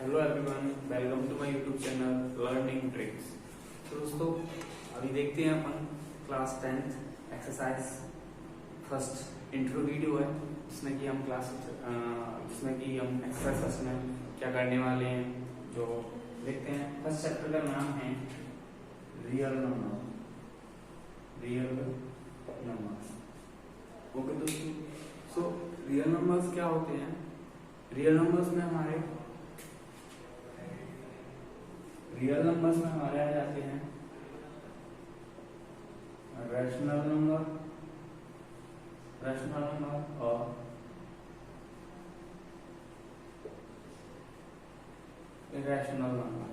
Hello everyone, welcome to my YouTube channel learning tricks. तो दोस्तों, अभी देखते हैं अपन class 10th exercise first intro video है, जिसमें कि हम एक्सरसाइज फर्स्ट में क्या करने वाले हैं। जो देखते हैं, फर्स्ट चैप्टर का नाम है रियल नंबर। ओके दोस्तों, सो रियल नंबर्स क्या होते हैं। रियल नंबर्स में हमारे आ जाते हैं रैशनल नंबर और इरेशनल नंबर।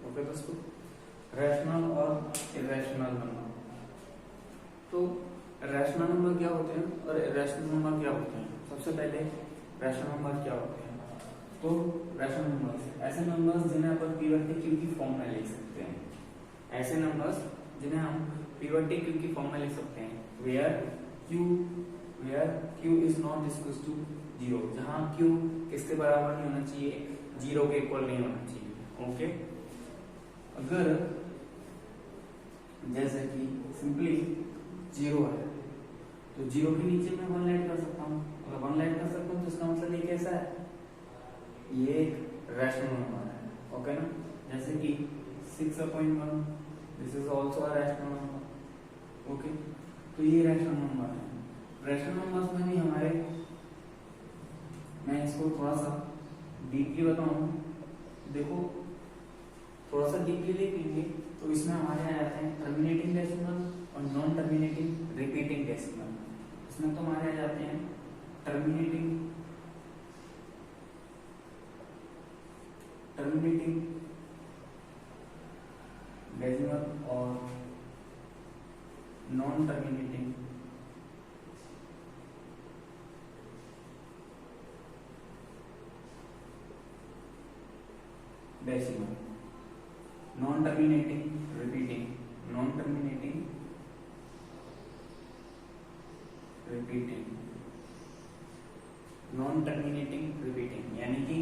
ओके दोस्तों, रैशनल और इरेशनल नंबर। तो रैशनल नंबर क्या होते हैं और इरेशनल नंबर क्या होते हैं। सबसे पहले रैशनल नंबर क्या होते हैं। तो रैशनल नंबर्स ऐसे नंबर्स जिन्हें अपन पीरियोडिक क्यू की फॉर्म में लिख सकते हैं। ऐसे नंबर्स जिन्हें हम पीरियोडिक क्यू की फॉर्म में लिख सकते हैं where Q is not equal to 0, जहां क्यू किसके बराबर नहीं होना चाहिए, 0 के इक्वल नहीं होना चाहिए। ओके, अगर जैसे कि सिंपली 0 है तो 0 के नीचे मैं 1 ऐड कर सकता हूँ। अगर 1 ऐड कर सकता हूँ तो इसका मतलब ये कैसा है, ये एक रैशनल नंबर है। ओके ना, जैसे कि 6/1 this is also a rational number. Okay, तो ये रैशनल नंबर है। रैशनल नंबर्स में भी हमारे, मैं इसको थोड़ा सा डीपली बताऊं। देखो, थोड़ा सा डीपली देखेंगे तो इसमें हमारे आ जाते हैं टर्मिनेटिंग डेसिमल और नॉन टर्मिनेटिंग रिपीटिंग डेसिमल। इसमें तो हमारे आ जाते हैं टर्मिनेटिंग डेसिमल और non terminating decimal, non terminating repeating, यानी कि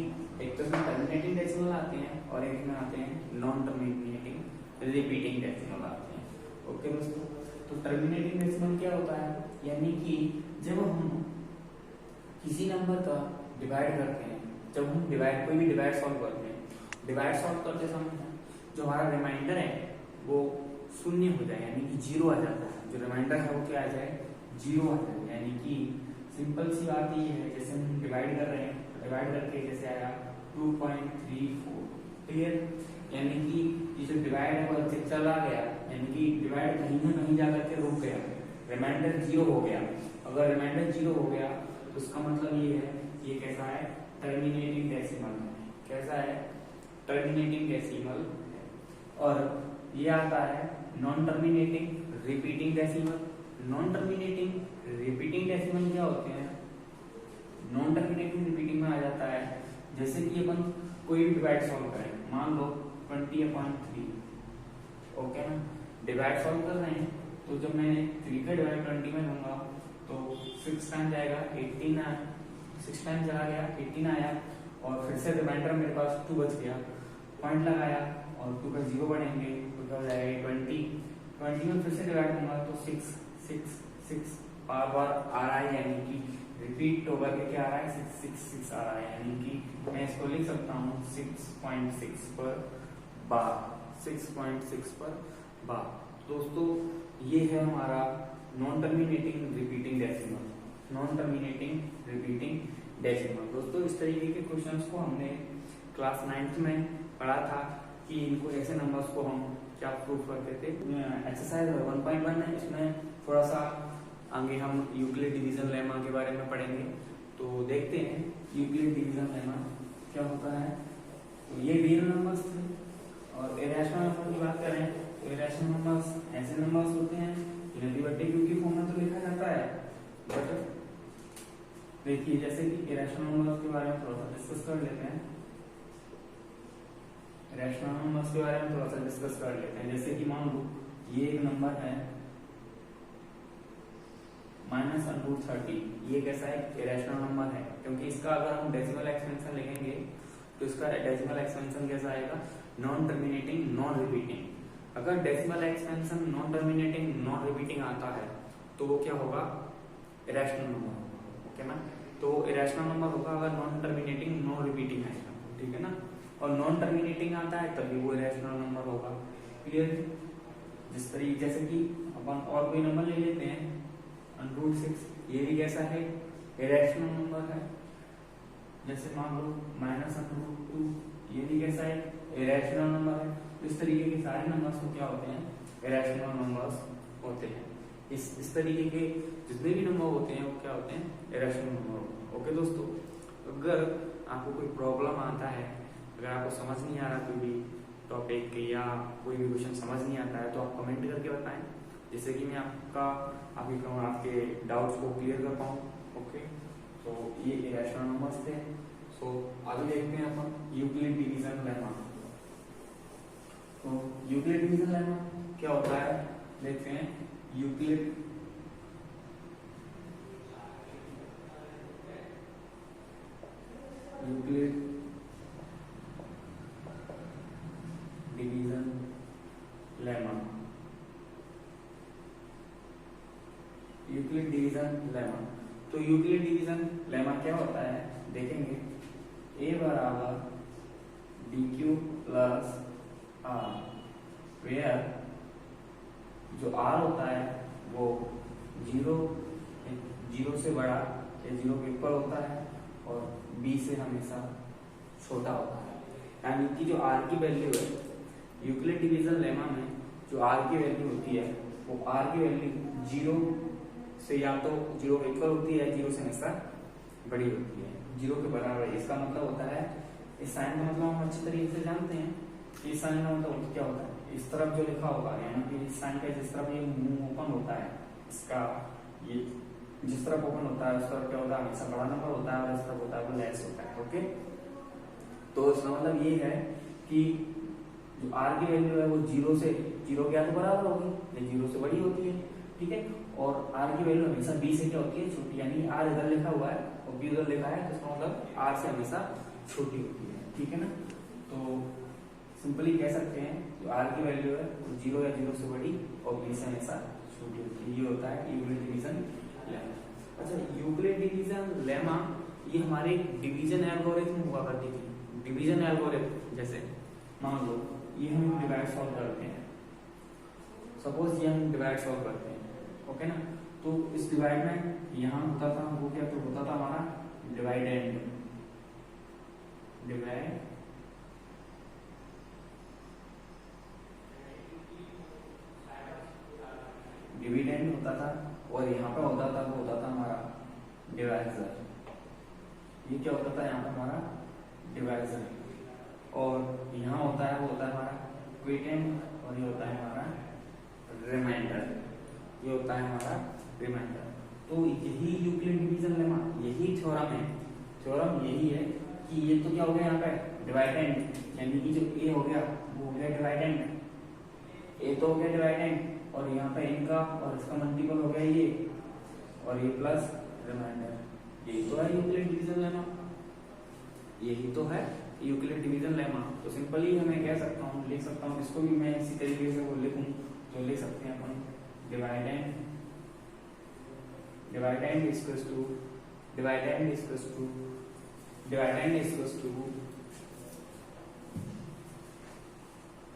एक तो इसमें टर्मिनेटिंग डेसिमल आते हैं और एक में आते हैं नॉन टर्मिनेटिंग रिपीटिंग डेसिमल आते हैं। ओके दोस्तों, तो टर्मिनेटिंग डेसिमल क्या होता है, यानी कि जब हम किसी नंबर का डिवाइड करते हैं, जब हम कोई भी डिवाइड सॉल्व करते हैं, डिवाइड सॉल्व करते समय जो हमारा रिमाइंडर है वो शून्य हो जाए, यानी कि 0 आ जाता है। जो रिमाइंडर है वो क्या आ जाए, 0 आ जाए। यानी कि सिंपल सी बात ये है, जैसे हम डिवाइड कर रहे हैं, डिवाइड करके जैसे आया 2.34, क्लियर। यानी कि ये जो डिवाइड है वो अच्छे चला गया, यानी कि डिवाइड कहीं ना कहीं जाकर के रुक गया, रिमाइंडर 0 हो गया। अगर रिमाइंडर 0 हो गया तो उसका मतलब ये है, ये कैसा है, टर्मिनेटिंग डेसिमल है। कैसा है, टर्मिनेटिंग डेसिमल। और ये आता है non terminating repeating decimal. Non terminating repeating decimal क्या होते हैं, नॉन टर्मिनेटिंग रिपीटिंग में आ जाता है, जैसे कि अपन कोई भी डिवाइड सॉल्व करें, मान लो 20/3। ओके ना, डिवाइड सॉल्व कर रहे हैं तो जब मैं 3 का डिवाइड 20 में लूंगा तो 6 टाइम जाएगा, 18 आया, 6 टाइम चला गया, 18 आया, और फिर से रिमाइंडर मेरे पास 2 बच गया, पॉइंट लगाया और 2 का 0 बढ़ेंगे तो क्या हो जाएगा 20 में फिर से डिवाइड दूंगा तो 6 बार बार आ रहा है, यानी कि रिपीट होकर के क्या आ रहा है, 6 आ रहा है। यानी कि मैं इसको लिख सकता हूँ 6.6 पर बार। दोस्तों, ये है हमारा नॉन टर्मिनेटिंग रिपीटिंग डेसिमल। दोस्तों, इस तरीके के क्वेश्चंस को हमने क्लास 9th में पढ़ा था कि इनको ऐसे नंबर्स को हम क्या प्रूव करते थे। एक्सरसाइज 1.1 है, इसमें थोड़ा सा आगे हम यूक्लिड डिवीजन लेमा के बारे में पढ़ेंगे। तो देखते हैं यूक्लिड डिवीजन लेमा क्या होता है। तो ये रियल नंबर्स थे, और इरेशनल नंबर की बात करें तो इरेशनल नंबर्स ऐसे नंबर्स होते हैं जिन्हें पीरियोडिक क्यू की फॉर्म में तो लिखा जाता है, बट देखिए जैसे कि इरेशनल नंबर्स के बारे में थोड़ा सा डिस्कस कर लेते हैं। जैसे कि मान लो ये एक नंबर है -√30, ये कैसा है, इरेशनल नंबर है, क्योंकि इसका अगर हम डेसिमल एक्सपेंशन लिखेंगे तो इसका डेसिमल एक्सपेंशन कैसा आएगा, नॉन टर्मिनेटिंग नॉन रिपीटिंग। अगर decimal expansion non terminating non repeating आता है तो वो क्या होगा, इरेशनल नंबर होगा, ओके ना। तो इरेशनल नंबर होगा अगर नॉन टर्मिनेटिंग नॉन रिपीटिंग आएगा, ठीक है ना। और नॉन टर्मिनेटिंग आता है तभी वो इरेशनल नंबर होगा। क्लियर। जिस तरीके जैसे कि अपन और कोई नंबर ले लेते हैं √6, ये भी कैसा है, इरेशनल नंबर है। जैसे मान लो -√2, ये भी कैसा है, इरेशनल नंबर है। तो इस तरीके के सारे नंबर्स को क्या होते हैं, इरेशनल नंबर्स होते हैं। इस तरीके के जितने भी नंबर होते हैं वो क्या होते हैं, इरेशनल नंबर। ओके दोस्तों, अगर आपको कोई प्रॉब्लम आता है, अगर आपको समझ नहीं आ रहा कोई भी टॉपिक या कोई भी क्वेश्चन समझ नहीं आता है तो आप कमेंट करके बताएं, जिससे कि मैं आपके डाउट्स को क्लियर कर पाऊँ। ओके, तो ये इरेशनल नंबर्स थे। सो आगे देखते हैं अपन यूक्लिड डिवीजन लेमा। तो यूक्लिड डिवीजन लेमा क्या होता है, देखते हैं। Euclid division lemma, Euclid division lemma. तो यूक्लिड डिवीजन लेमा क्या होता है, देखेंगे। A बराबर DQ प्लस R, वेयर जो R होता है वो 0 से बड़ा या 0 के इक्वल होता है और B से हमेशा छोटा होता है। यानी कि जो R की वैल्यू है यूक्लिड डिवीजन लेमा में, जो R की वैल्यू होती है वो R की वैल्यू 0 से या तो 0 के इक्वल होती है, 0 से हमेशा बड़ी होती है, 0 के बराबर है। इसका मतलब होता है, इस साइन का मतलब हम अच्छी तरीके से जानते हैं कि इस साइन का मतलब क्या होता है, इस तरफ जो लिखा होगा, यानी कि इस साइन का जिस तरफ ये मुंह ओपन होता है, इसका ये जिस तरफ ओपन होता है उस तरफ क्या होता है, हमेशा बड़ा नंबर होता है, और इस तरफ होता है वो लेस होता है। ओके, तो इसका मतलब ये है कि जो R की वैल्यू है वो 0 से 0 के तो बराबर होगी या 0 से बड़ी होती है, ठीक है। और R की वैल्यू हमेशा B से क्या होती है, छोटी। यानी R इधर लिखा हुआ है और B उधर लिखा है, तो इसका मतलब R से हमेशा छोटी होती है, ठीक है ना। तो सिंपली कह सकते हैं जो R की वैल्यू है वो 0 या 0 से बड़ी और B से हमेशा छोटी होती है। ये होता है यूक्लिड डिवीजन लेमा। अच्छा, यूक्लिड डिवीजन लेमा ये हमारे डिवीजन एल्गोरिथम हुआ करती थी। डिवीजन एल्गोरिथम जैसे मान लो ये हम डिवाइड सॉल्व करते हैं, सपोज ये हम डिवाइड सॉल्व करते हैं, ओके ना। तो इस डिवाइड में यहाँ होता था वो क्या, तो होता था हमारा डिवाइडेंड, डिविडेंड होता था, और यहाँ पे होता था वो होता था हमारा डिवाइजर। ये क्या होता था यहाँ पे हमारा डिवाइजर, और यहाँ होता है वो होता है हमारा क्विटेंड, और ये होता है हमारा रिमाइंडर। ये होता है हमारा रिमाइंडर। तो यही यूक्लिड डिवीजन लेमा, यही थ्योरम है। थ्योरम यही है कि ये तो क्या हो गया यहाँ पे डिवाइडेंड, यानी कि जो ए हो गया वो हो गया डिवाइडेंड, ए तो हो गया डिवाइडेंड, और यहाँ पे इनका और इसका मल्टीपल हो गया ये, और ये प्लस रिमाइंडर। यही तो है यूक्लिड डिवीजन लेमा, यही तो है यूक्लिड डिवीजन लेमा। तो सिंपली मैं कह सकता हूँ, लिख सकता हूँ, इसको भी मैं इसी तरीके से वो लिखूं तो लिख सकते हैं अपन डिवाइडेंड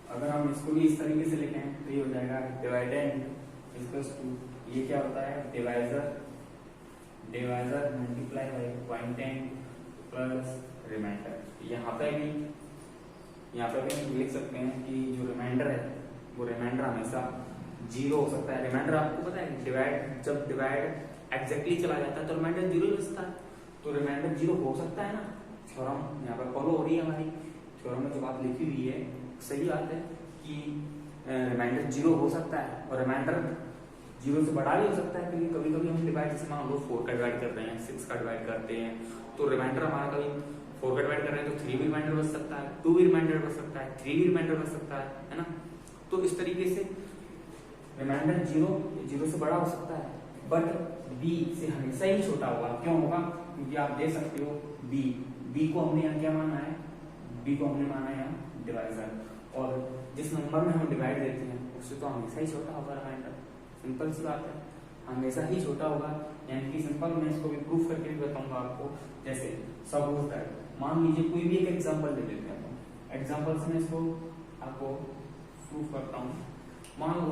अगर हम इसको भी इस तरीके से लिखें तो ये हो जाएगा डिवाइडेंड इक्वल्स टू, ये क्या होता है divisor multiply by quotient plus remainder. यहाँ पे भी हम लिख सकते हैं कि जो रिमाइंडर है वो रिमाइंडर हमेशा 0 हो सकता है। रिमाइंडर आपको पता है जब डिवाइड एग्जैक्टली चला जाता है तो रिमाइंडर 0 बचता है, तो रिमाइंडर 0 हो सकता है ना। थ्योरम यहाँ पर फॉलो हो रही है हमारी, थ्योरम में जो बात लिखी हुई है सही बात है कि रिमाइंडर 0 हो सकता है, और रिमाइंडर 0 से बड़ा भी हो सकता है, क्योंकि कभी कभी हम डिवाइड, जैसे मान लो 4 का डिवाइड कर रहे हैं, 6 का डिवाइड करते हैं, तो रिमाइंडर हमारा कभी 4 का डिवाइड कर रहे हैं तो 3 भी रिमाइंडर बच सकता है, 2 भी रिमाइंडर बच सकता है, 3 भी रिमाइंडर बच सकता है ना। तो इस तरीके से रिमाइंडर 0 से बड़ा हो सकता है, बट B से हमेशा ही छोटा होगा। क्यों होगा? क्योंकि आप देख सकते हो B को हमने यहाँ क्या माना है, बी को हमने माना यहाँ डिवाइजर, और जिस नंबर में हम डिवाइड देते हैं उससे तो हमेशा ही छोटा होगा रिमाइंडर, सिंपल सी बात है, हमेशा ही छोटा होगा। यानी कि सिंपल मैं इसको भी प्रूफ करके भी बताऊंगा आपको। जैसे सपोज दैट, मान लीजिए कोई भी एक एग्जांपल ले लेते हैं, एग्जांपल से मैं इसको आपको प्रूफ करता हूँ। मान लो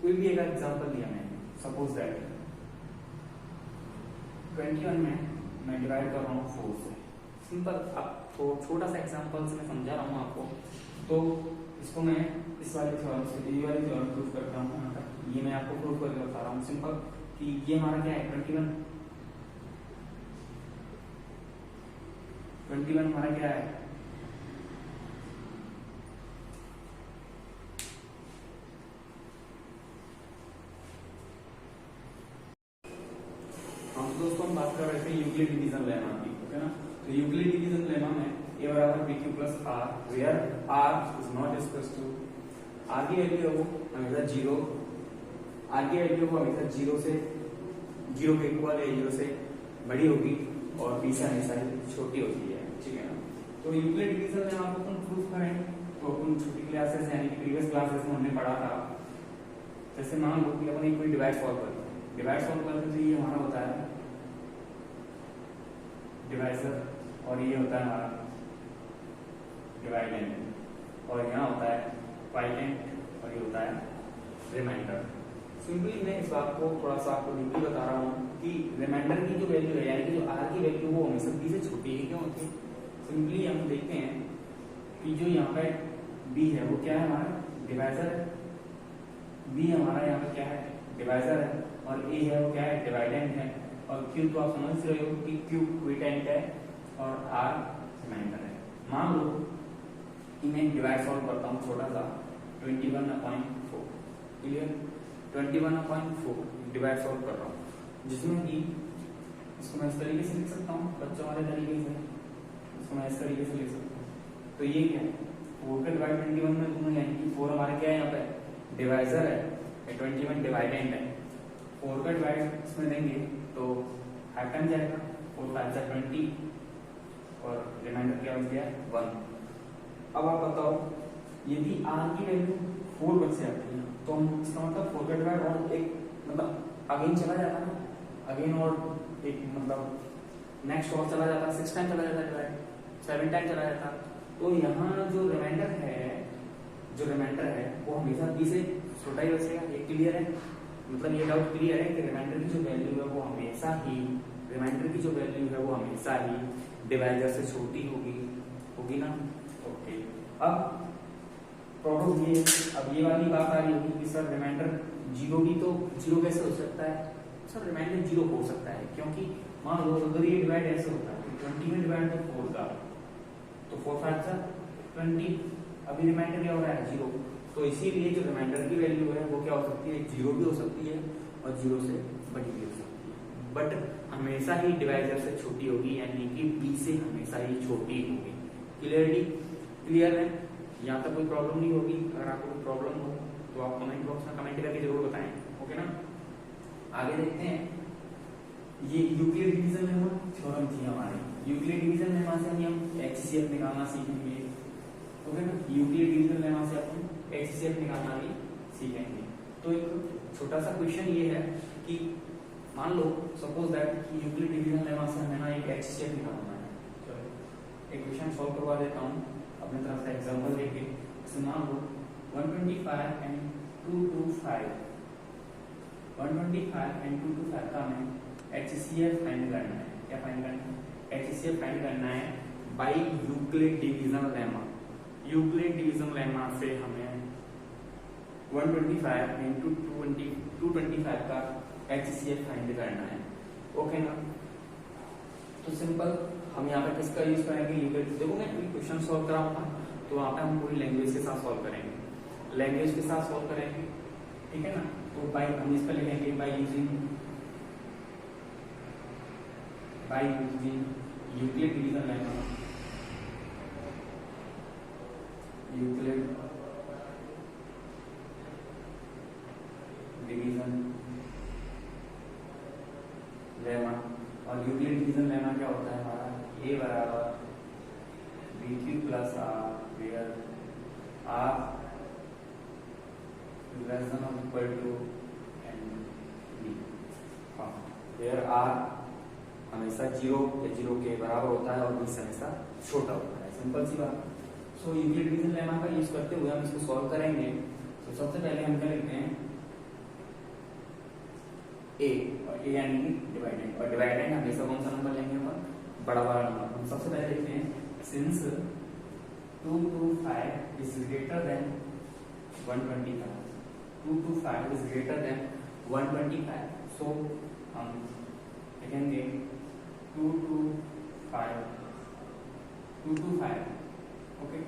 कोई भी एक एग्जांपल लिया मैंने, सपोज दैट 21 में मैं डिवाइड कर रहा हूँ 4 से, सिंपल। अब तो छोटा सा एग्जांपल से मैं समझा रहा हूँ आपको, तो इसको मैं इस वाले थ्योरम से ये वाली थ्योरम प्रूफ करता हूँ यहाँ तक, ये मैं आपको प्रूफ करके बता रहा हूँ सिंपल कि ये हमारा क्या है 21 हमारा क्या है, हम दोस्तों हम बात कर रहे थे यूक्लिड डिवीजन लेमा की, ओके ना। तो यूक्लिड डिवीजन लेमा में a बराबर bq plus r, where r is not equal to, r की वैल्यू है वो हमेशा 0, r की वैल्यू वो हमेशा 0 से 0 के इक्वल या 0 से बड़ी होगी और b से हमेशा छोटी होती है, ठीक है ना। तो यूक्लिड डिवीजन लेमा को अपन प्रूफ करें तो अपन छोटी क्लासेस यानी कि प्रीवियस क्लासेस में हमने पढ़ा था। जैसे मान लो कि अपन एक कोई डिवाइड सॉल्व करते हैं, डिवाइड सॉल्व करते तो ये हमारा होता है डिवाइजर और ये होता है हमारा डिवाइडेंड, और यहाँ होता है क्वाइटेंट और ये होता है रिमाइंडर। सिंपली मैं इस बात को थोड़ा सा आपको डीपली बता रहा हूँ कि रिमाइंडर की जो वैल्यू है यानी कि जो आर की वैल्यू वो हमेशा बी से छोटी है, क्यों होती है। सिंपली हम देखते हैं कि जो यहाँ पे बी है वो क्या है हमारा डिवाइजर है, बी हमारा यहाँ पे क्या है डिवाइजर है, और ए है वो क्या है डिवाइडेंट है, और क्यू तो आप समझ रहे हो कि क्यू क्विटेंट है और आर रिमाइंडर है। मान लो कि मैं डिवाइड सॉल्व करता हूँ छोटा सा 21/4, क्लियर, 21/4 डिवाइड सॉल्व कर रहा हूँ, जिसमें कि इसको मैं इस तरीके से लिख सकता हूँ बच्चों वाले तरीके से, इसको मैं इस तरीके से लिख सकता हूँ। तो ये क्या है 4 का डिवाइड 21 में दूंगा, यानी कि 4 हमारे क्या है यहाँ पे डिवाइजर है, 21 डिवाइडेंड है। 4 का डिवाइड इसमें देंगे तो 5 टाइम जाएगा, 4 5 जा 20 और रिमाइंडर क्या बच गया 1। अब आप बताओ यदि r की वैल्यू 4 बच से आती है तो हम इसका मतलब 4 का डिवाइड और एक मतलब अगेन चला जाता है ना, अगेन और एक मतलब नेक्स्ट और चला जाता है, 6 टाइम चला जाता है डिवाइड, 7 टाइम चला जाता है। तो यहाँ जो रिमाइंडर है वो हमेशा b से छोटा ही बचेगा, ये क्लियर है। मतलब ये डाउट क्लियर है कि रिमाइंडर की जो वैल्यू है वो हमेशा ही डिवाइजर से छोटी होगी ना। ओके, अब प्रॉब्लम ये, अब ये वाली बात आ रही होगी कि सर रिमाइंडर 0 भी तो 0 कैसे हो सकता है। सर रिमाइंडर 0 हो सकता है क्योंकि मान लो अगर ये डिवाइड ऐसे होता है 20 में डिवाइड बाय 4 का तो 4 5 जा 20, अभी रिमाइंडर क्या हो रहा है 0, तो इसीलिए जो रिमाइंडर की वैल्यू है वो क्या हो सकती है 0 भी हो सकती है और 0 से बड़ी भी हो सकती है, बट हमेशा ही डिवाइजर से छोटी होगी, यानी कि b से हमेशा ही छोटी होगी। क्लियर है, यहाँ तक कोई प्रॉब्लम नहीं होगी। अगर आपको कोई प्रॉब्लम हो तो आप कमेंट बॉक्स में कमेंट करके जरूर बताएं, ओके ना। आगे देखते हैं, ये यूक्लिड डिवीजन लेमा थ्योरम थी हमारी। यूक्लिड डिवीजन लेमा से हम HCF निकालना सीखेंगे, ओके ना। यूक्लिड डिवीजन लेमा से अपन HCF निकालना भी सीखेंगे। तो एक छोटा सा क्वेश्चन ये है कि मान लो सपोज दैट कि यूक्लिड डिवीजन लेमा से हमें ना एक HCF निकालना है। चलो एक क्वेश्चन सॉल्व करवा देता हूँ अपने तरफ से एग्जांपल लेके। जैसे मान लो 125 and 225 का हमें HCF फाइंड करना है। क्या फाइंड करना है? HCF फाइंड करना है by Euclid division lemma. Euclid division lemma से हमें 125 into 225 का HCF फाइंड करना है, ओके ना। तो सिंपल हम यहाँ पे किसका यूज करेंगे यूक्लिड। देखो मैं क्वेश्चन सॉल्व कराऊंगा तो वहाँ पे हम पूरी लैंग्वेज के साथ सॉल्व करेंगे, ठीक है ना। तो बाय हम इस पर लिखेंगे by using Euclid division lemma, Euclid division lemma. और यूक्लिड डिवीजन लेमा क्या होता है हमारा, a बराबर bq plus r r less than और इक्वल टू एन बी। हाँ, वेयर आर हमेशा 0 या 0 के बराबर होता है और बी हमेशा छोटा होता है। सिंपल सी बात। सो यूक्लिड डिवीजन लेमा का यूज करते हुए हम इसको सॉल्व करेंगे। तो सबसे पहले हम क्या लिखते हैं, ए, और ए यानी कि डिवाइडेंड, और डिवाइडेंड हमेशा कौन सा नंबर लेंगे अपन, बड़ा वाला नंबर। हम सबसे पहले लिखते हैं since 2 to 5 is greater than 125, 2 to 5 is greater than 125, so हम लिखेंगे 2 to 5, 2 to 5, ओके।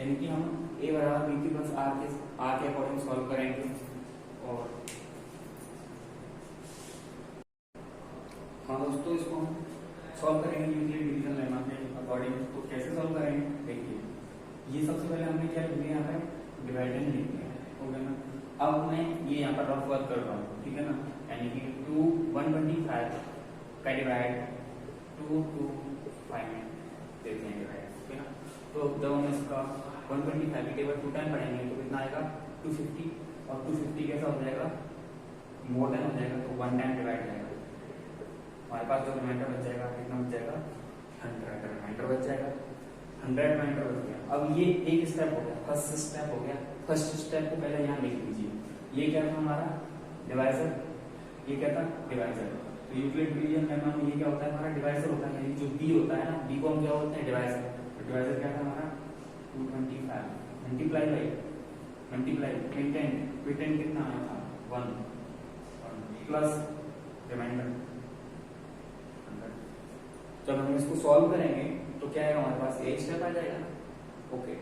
यानी कि हम a बराबर b की प्लस r के अकॉर्डिंग सॉल्व करेंगे। और हाँ दोस्तों, इसको हम सॉल्व करेंगे यूक्लिड डिवीजन लेमा के अकॉर्डिंग। तो कैसे सॉल्व करेंगे, देखिए ये सबसे पहले हमने क्या लिख लिया, यहाँ पे डिवाइडेंड लिख लिया, हो गया ना। अब मैं ये यहाँ पर रफ वर्क कर रहा हूँ, ठीक है ना। यानी कि 125 का डिवाइड 2 to 5 में देते हैं डिवाइड, ठीक है ना। तो जब हम इसका 125 की टेबल 2 टाइम पढ़ेंगे तो कितना आएगा 250, और 250 कैसा हो जाएगा, मोर देन हो जाएगा, तो 1 टाइम डिवाइड जाएगा। हमारे पास जो रिमाइंडर बच जाएगा, कितना बच जाएगा, 100 रिमाइंडर बच जाएगा, 100 रिमाइंडर बच गया। अब ये एक स्टेप हो गया, फर्स्ट स्टेप हो गया। फर्स्ट स्टेप को पहले यहाँ लिख लीजिए। ये क्या था हमारा डिवाइजर, ये क्या था डिवाइजर। तो यूक्लिड डिवीजन लेमा में ये क्या होता है, हमारा डिवाइजर होता है। यानी जो बी होता है ना, बी को हम क्या बोलते हैं, डिवाइजर। तो डिवाइजर क्या था हमारा 225 मल्टीप्लाई बाई क्विटेंड कितना आया था 1 प्लस रिमाइंडर। जब हम इसको सॉल्व करेंगे तो क्या आएगा हमारे पास, एक स्टेप आ जाएगा, ओके।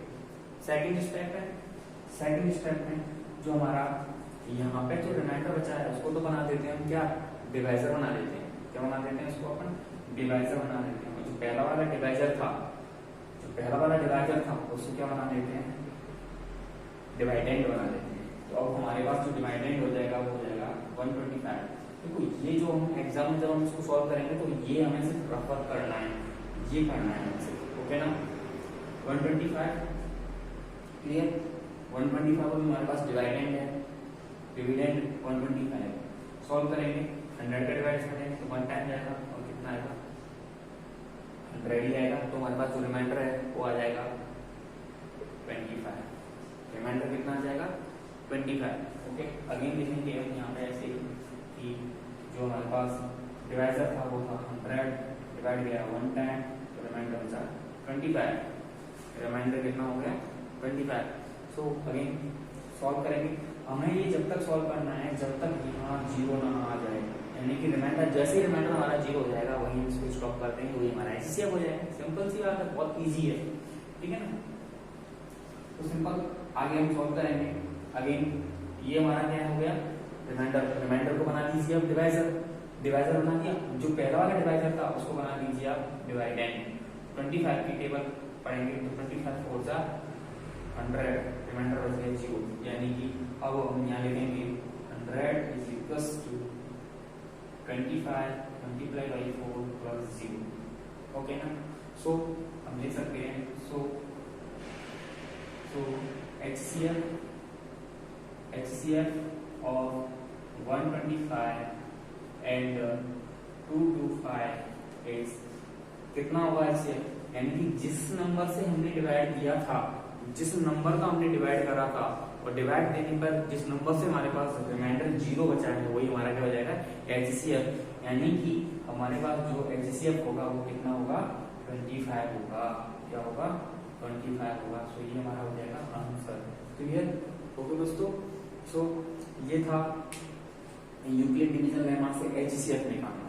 सेकंड स्टेप है, सेकंड स्टेप में जो हमारा यहाँ पे जो रिमाइंडर बचा है उसको तो बना देते हैं हम क्या, डिवाइजर बना देते हैं। क्या बना देते हैं इसको अपन, डिवाइजर बना देते हैं। जो पहला वाला डिवाइजर था उसको क्या बना देते हैं, डिवाइडेंड बना देते हैं। तो अब हमारे पास जो डिवाइडेंड हो जाएगा वो हो जाएगा 125। देखो ये जो हम एग्जाम में जब हम इसको सॉल्व करेंगे तो ये हमें सिर्फ रेफर करना है, ये करना है हमसे, ओके ना। 125 क्लियर, 125 भी हमारे पास डिवाइडेंड है, डिविडेंड 125 सॉल्व करेंगे, 100 का डिवाइड करेंगे तो 1 टाइम जाएगा और कितना आएगा 100 ही आएगा। तो हमारे पास जो रिमाइंडर है वो आ जाएगा 25, रिमाइंडर कितना आ जाएगा 25, ओके। अगेन लिखेंगे हम यहाँ पे ऐसे कि जो हमारे पास डिवाइजर था वो था 100 डिवाइड गया 1 टाइम, तो रिमाइंडर बचा 25, रिमाइंडर कितना हो गया 25। सो अगेन सॉल्व करेंगे। हमें ये जब तक सॉल्व करना है जब तक यहाँ 0 ना आ जाए, यानी कि रिमाइंडर जैसे ही रिमाइंडर हमारा 0 हो जाएगा वहीं इसको स्टॉप कर देंगे, वही हमारा एचसीएफ हो जाएगा। सिंपल सी बात है, बहुत ईजी है, ठीक है ना। तो सिंपल आगे हम सॉल्व करेंगे। अगेन ये हमारा क्या हो गया रिमाइंडर को बना लीजिए अब डिवाइजर बना दिया। जो पहला वाला डिवाइजर था उसको बना लीजिए आप डिवाइडेंड। 25 की टेबल पढ़ेंगे तो 25 4 जा 100, रिमाइंडर बच गया 0, यानी कि अब हम यहाँ लिखेंगे 100 is equals to 25 multiply by 4 plus 0, okay ना। सो हम लिख सकते हैं सो HCF of 125 and 225 is कितना होगा HCF, यानी कि जिस नंबर से हमने डिवाइड किया था, जिस नंबर का हमने डिवाइड करा था और डिवाइड देने पर जिस नंबर से हमारे पास रिमाइंडर 0 बचा है वही हमारा क्या हो जाएगा HCF। यानी कि हमारे पास जो HCF होगा वो कितना होगा 25 होगा, क्या होगा 25 होगा। सो ये हमारा हो जाएगा आंसर। क्लियर, ओके दोस्तों। सो ये था यूक्लिड डिवीजन लेमा से HCF निकालना।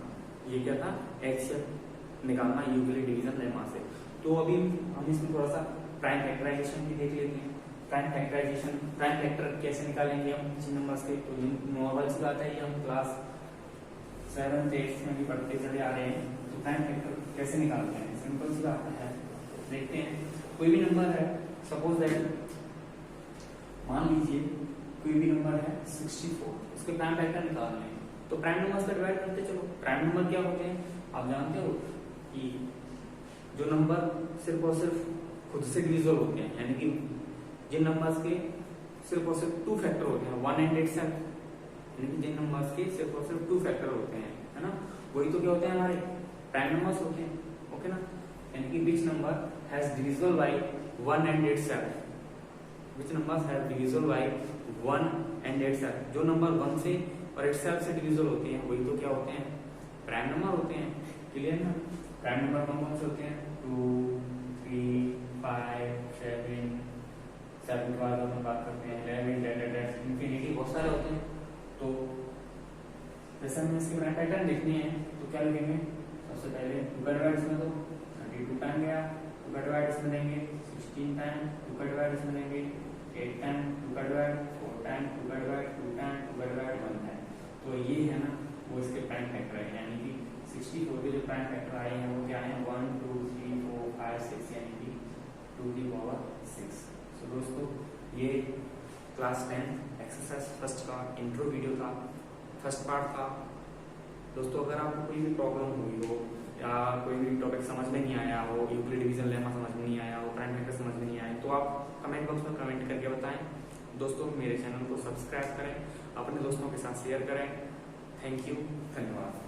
ये क्या था, HCF निकालना यूक्लिड डिवीजन लेमा से। तो अभी हम इसमें थोड़ा सा प्राइम फैक्टराइजेशन भी देख लेते हैं। प्राइम फैक्टर कैसे निकालेंगे हम किसी नंबर से, तो नॉर्मल सी बात है, ये हम क्लास 7th 8th में भी पढ़ते चले आ रहे हैं। तो प्राइम फैक्टर कैसे निकालते हैं, सिंपल सी बात है, देखते हैं। कोई भी नंबर है, सपोज दैट मान लीजिए कोई भी नंबर है 64, इसके प्राइम फैक्टर निकालने हैं तो प्राइम नंबर से डिवाइड करते चलो। प्राइम नंबर क्या होते हैं आप जानते हो कि जो नंबर सिर्फ और सिर्फ खुद से डिविजिबल होते हैं, यानी कि जिन नंबर्स के सिर्फ और सिर्फ 2 फैक्टर होते हैं 1 and 8 7, यानी कि जिन नंबर्स के सिर्फ और सिर्फ 2 फैक्टर होते हैं, है ना, वही तो क्या होते हैं हमारे प्राइम नंबर्स होते हैं। ओके ना, यानी कि which number has divisible by 1 and 8 7, which numbers have divisible by 1 and 8 7, जो नंबर 1 से और 8 7 से डिविजिबल होते हैं वही तो क्या होते हैं प्राइम नंबर होते हैं। क्लियर ना, प्राइम नंबर कौन से होते हैं 2 3 5 7 7 के बाद हम बात करते हैं 11 10 इंफिनिटी, बहुत सारे होते हैं। तो जैसे हमें इसके प्राइम पैटर्न देखनी है तो क्या लिखेंगे, सबसे पहले 2 का डिवाइड इसमें दो 32 टाइम गया, 2 का डिवाइड इसमें देंगे 16 टाइम, 2 का डिवाइड इसमें देंगे 8 टाइम, 2 का डिवाइड 4 टाइम, 2 का डिवाइड 2 टाइम, 2 का डिवाइड 1 टाइम। तो ये है ना वो इसके प्राइम फैक्टर है, यानी कि 64 के जो प्राइम फैक्टर आए हैं वो क्या है 1 2 3 4 5 6, यानी कि 2 की पावर 6। सो दोस्तों ये क्लास 10 एक्सरसाइज फर्स्ट का इंट्रो वीडियो था, फर्स्ट पार्ट था। दोस्तों अगर आपको कोई भी प्रॉब्लम हुई हो या कोई भी टॉपिक समझ में नहीं आया हो, यूक्लिड डिवीजन लेमा समझ में नहीं आया हो, प्राइम फैक्टर समझ में नहीं आए, तो आप कमेंट बॉक्स में कमेंट करके बताएं। दोस्तों मेरे चैनल को सब्सक्राइब करें, अपने दोस्तों के साथ शेयर करें। थैंक यू, धन्यवाद।